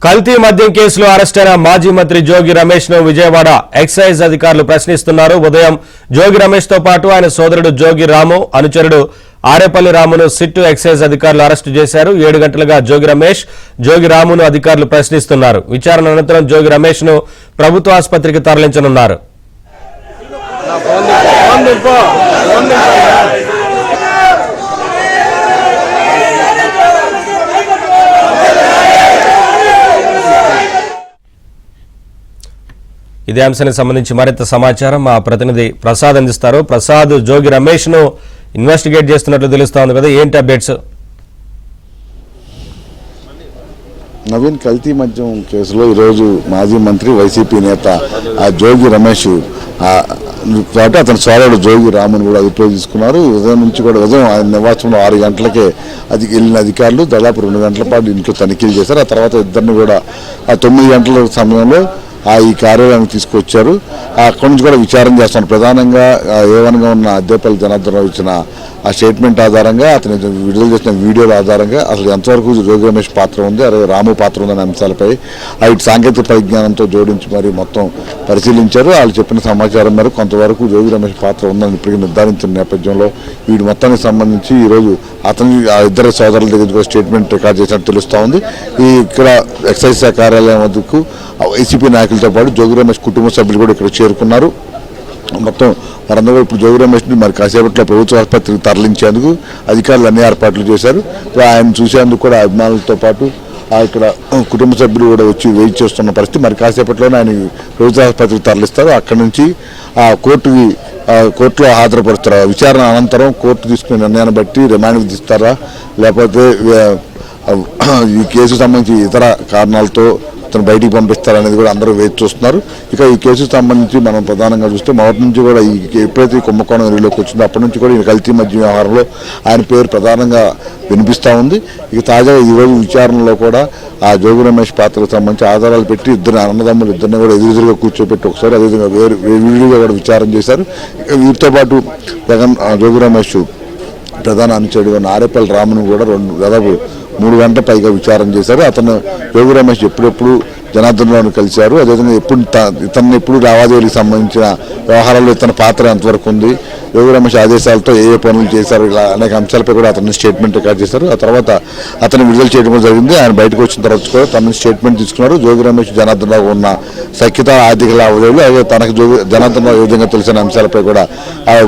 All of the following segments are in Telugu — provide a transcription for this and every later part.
కల్తీ మద్యం కేసులో అరెస్టైన మాజీ మంత్రి జోగి రమేష్ ను విజయవాడ ఎక్సైజ్ అధికారులు ప్రశ్నిస్తున్నారు. ఉదయం జోగి రమేష్ తో పాటు ఆయన సోదరుడు జోగి రాము, అనుచరుడు ఆరేపల్లి రామును సిట్టు ఎక్సైజ్ అధికారులు అరెస్టు చేశారు. 7 గంటలుగా జోగి రమేష్, జోగి రామును అధికారులు ప్రశ్నిస్తున్నారు. విచారణ అనంతరం జోగి రమేష్ ను ప్రభుత్వ ఆసుపత్రికి తరలించనున్నారు. ఇదే అంశానికి సంబంధించి మరింత సమాచారం మా ప్రతినిధి ప్రసాద్ అందిస్తారు. ప్రసాద్, జోగి రమేష్ ను ఇన్వెస్టిగేట్ చేస్తున్నట్లు తెలుస్తోంది కదా, ఏంటి అప్డేట్స్? నవీన్, కల్తీ మద్యం కేసులో ఈరోజు మాజీ మంత్రి వైసీపీ నేత జోగి రమేష్ పాటు అతని సోదరుడు జోగి రామును కూడా అదుపులో తీసుకున్నారు. ఉదయం నుంచి కూడా ఉదయం ఆయన నివాసంలో 6 గంటలకే వెళ్ళిన అధికారులు దాదాపు 2 గంటల పాటు ఇంట్లో తనిఖీలు చేశారు. ఆ తర్వాత ఇద్దరిని కూడా 9 గంటల సమయంలో ఈ కార్యాలయానికి తీసుకొచ్చారు. అక్కడి నుంచి కూడా విచారణ చేస్తున్నారు. ప్రధానంగా ఏవన్గా ఉన్న అద్దేపల్లి జనార్దనరావు ఇచ్చిన ఆ స్టేట్మెంట్ ఆధారంగా, అతను విడుదల చేసిన వీడియోల ఆధారంగా అసలు ఎంతవరకు జోగి రమేష్ పాత్ర ఉంది, అలాగే రాము పాత్ర ఉందనే అంశాలపై ఇటు సాంకేతిక పరిజ్ఞానంతో జోడించి మరి మొత్తం పరిశీలించారు. వాళ్ళు చెప్పిన సమాచారం మేరకు కొంతవరకు జోగి రమేష్ పాత్ర ఉందని ఇప్పటికీ నిర్ధారించిన నేపథ్యంలో వీటి మొత్తానికి సంబంధించి ఈరోజు అతని ఇద్దరు సోదరుల దగ్గర స్టేట్మెంట్ రికార్డ్ చేసినట్టు తెలుస్తూ ఉంది. ఇక్కడ ఎక్సైజ్ శాఖ కార్యాలయం వద్దకు వైసీపీ నాయకులతో పాటు జోగి రమేష్ కుటుంబ సభ్యులు కూడా ఇక్కడ చేరుకున్నారు. మొత్తం వారందరూ ఇప్పుడు జోగి రమేష్ని మరి కాసేపట్లో ప్రభుత్వ ఆసుపత్రికి తరలించేందుకు అధికారులు అన్ని ఏర్పాట్లు చేశారు. ఆయన చూసేందుకు కూడా అభిమానులతో పాటు ఇక్కడ కుటుంబ సభ్యులు కూడా వచ్చి వెయిట్ చేస్తున్న పరిస్థితి. మరి కాసేపట్లోనే ఆయన ప్రభుత్వ ఆసుపత్రికి తరలిస్తారు. అక్కడి నుంచి కోర్టులో హాజరుపరుస్తారు. విచారణ అనంతరం కోర్టు తీసుకునే నిర్ణయాన్ని బట్టి రిమాండ్ విధిస్తారా, లేకపోతే ఈ కేసుకు సంబంధించి ఇతర కారణాలతో అతను బయటికి పంపిస్తారనేది కూడా అందరూ వేచి చూస్తున్నారు. ఇక ఈ కేసుకు సంబంధించి మనం ప్రధానంగా చూస్తే మొదటి నుంచి కూడా ఎప్పుడైతే కుంభకోణం వెలుగులోకి వచ్చిందో అప్పటి నుంచి కూడా ఈ కల్తీ మద్యం వ్యవహారంలో ఆయన పేరు ప్రధానంగా వినిపిస్తూ ఉంది. ఇక తాజాగా ఈరోజు విచారణలో కూడా ఆ జోగి రమేష్ పాత్రకు సంబంధించి ఆధారాలు పెట్టి ఇద్దరు అన్నదమ్ములు ఇద్దరిని కూడా ఎదురుగా కూర్చోబెట్టి ఒకసారి అదేవిధంగా వీడియోగా కూడా విచారణ చేశారు. వీరితో పాటు జోగి రమేష్ ప్రధాన అనుచరుడు ఆరేపల్లి రామును కూడా దాదాపు 3 గంటల పైగా విచారణ చేశారు. అతను జోగి రమేష్ ఎప్పుడెప్పుడు జనార్దనరావును కలిశారు, అదేవిధంగా ఇతన్ని ఎప్పుడు లావాదేవీలకు సంబంధించిన వ్యవహారాల్లో ఇతని పాత్ర ఎంతవరకు ఉంది, జోగి రమేష్ ఆదేశాలతో ఏ పనులు చేశారు, ఇలా అనేక అంశాలపై కూడా అతన్ని స్టేట్మెంట్ రికార్డ్ చేశారు. ఆ తర్వాత అతను విడుదల చేయడం జరిగింది. ఆయన బయటకు వచ్చిన తర్వాత కూడా తన స్టేట్మెంట్ తీసుకున్నారు. జోగి రమేష్ జనార్దనరావు ఉన్న సఖ్యత, ఆర్థిక లావాదేవీలు, అలాగే తనకు జనార్దనరావు ఏ విధంగా తెలిసిన అంశాలపై కూడా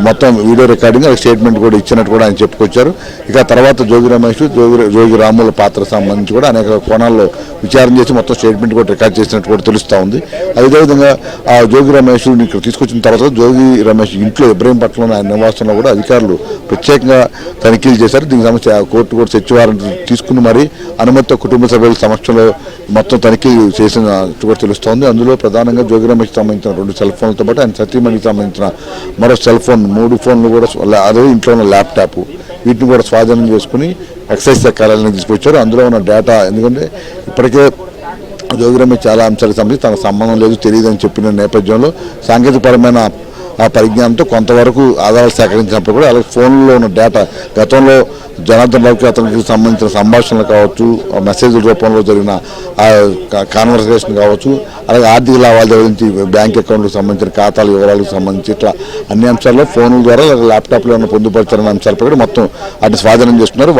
మొత్తం వీడియో రికార్డింగ్, స్టేట్మెంట్ కూడా ఇచ్చినట్టు కూడా ఆయన చెప్పుకొచ్చారు. ఇక తర్వాత జోగి రమేష్, జోగి రాముల పాత్ర సంబంధించి కూడా అనేక కోణాల్లో విచారణ చేసి మొత్తం స్టేట్మెంట్ కూడా రికార్డ్ చేసినట్టు కూడా తెలుస్తూ ఉంది. అదేవిధంగా ఆ జోగి రమేష్ ఇక్కడ తీసుకొచ్చిన తర్వాత జోగి రమేష్ ఇంట్లో ఇబ్రహీంపట్నంలో ఆయన నివాసంలో కూడా అధికారులు ప్రత్యేకంగా తనిఖీలు చేశారు. దీనికి సంబంధించి కోర్టు కూడా సెర్చ్ వారెంట్ తీసుకుని మరి అనుమతితో కుటుంబ సభ్యుల సమక్షంలో మొత్తం తనిఖీ చేసినట్టు కూడా తెలుస్తోంది. అందులో ప్రధానంగా జోగి రమేష్కి సంబంధించిన 2 సెల్ ఫోన్లతో పాటు ఆయన సతీమణికి సంబంధించిన మరో సెల్ ఫోన్, 3 ఫోన్లు కూడా, అదే ఇంట్లో ఉన్న ల్యాప్టాప్, వీటిని కూడా స్వాధీనం చేసుకుని ఎక్సైజ్ కార్యాలయానికి తీసుకొచ్చారు. అందులో ఉన్న డేటా, ఎందుకంటే ఇప్పటికే జోగి రమేష్ చాలా అంశాలకు సంబంధించి తనకు సంబంధం లేదు, తెలియదని చెప్పిన నేపథ్యంలో సాంకేతికపరమైన ఆ పరిజ్ఞానంతో కొంతవరకు ఆధారాలు సేకరించినప్పుడు కూడా అలాగే ఫోన్లో ఉన్న డేటా, గతంలో జనార్దనరావుకి అతనికి సంబంధించిన సంభాషణలు కావచ్చు, మెసేజ్ల రూపంలో జరిగిన కాన్వర్సేషన్ కావచ్చు, అలాగే ఆర్థిక లావాదేవీల నుంచి బ్యాంక్ అకౌంట్లకు సంబంధించిన ఖాతాల వివరాలకు సంబంధించి ఇట్లా అన్ని అంశాల్లో ఫోన్ల ద్వారా ల్యాప్టాప్లో ఉన్న పొందుపరచాలన్న అంశాలపై కూడా మొత్తం అటు స్వాధీనం చేస్తున్నారు.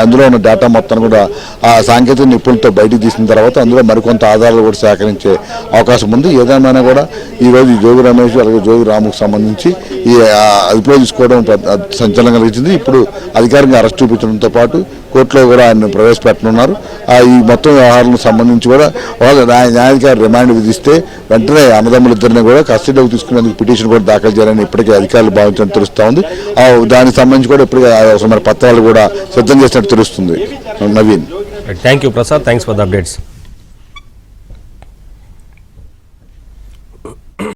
అందులో ఉన్న డేటా మొత్తం కూడా ఆ సాంకేతిక నిపుణులతో బయటికి తీసిన తర్వాత అందులో మరికొంత ఆధారాలు కూడా సేకరించే అవకాశం ఉంది. ఏదేమైనా కూడా ఈరోజు జోగి రమేష్ అలాగే జోగి రాముకు సంబంధించి ఈ అదుపులో తీసుకోవడం సంచలనం కలిగించింది. ఇప్పుడు అధికారికంగా అరెస్ట్ చూపించడంతో పాటు కోర్టులో కూడా ఆయన ప్రవేశపెట్టనున్నారు. ఈ మొత్తం వ్యవహారాలకు సంబంధించి కూడా న్యాయాధికారి రిమాండ్ విధిస్తే వెంటనే అన్నదమ్ములిద్దరిని కూడా కస్టడీలోకి తీసుకునేందుకు పిటిషన్ కూడా దాఖలు చేయాలని ఇప్పటికే అధికారులు భావించినట్టు తెలుస్తూ ఉంది. దానికి సంబంధించి కూడా ఇప్పటికే పత్రాలు కూడా సిద్ధం చేసినట్టు తెలుస్తుంది. Naveen, thank you Prasad, thanks for the updates.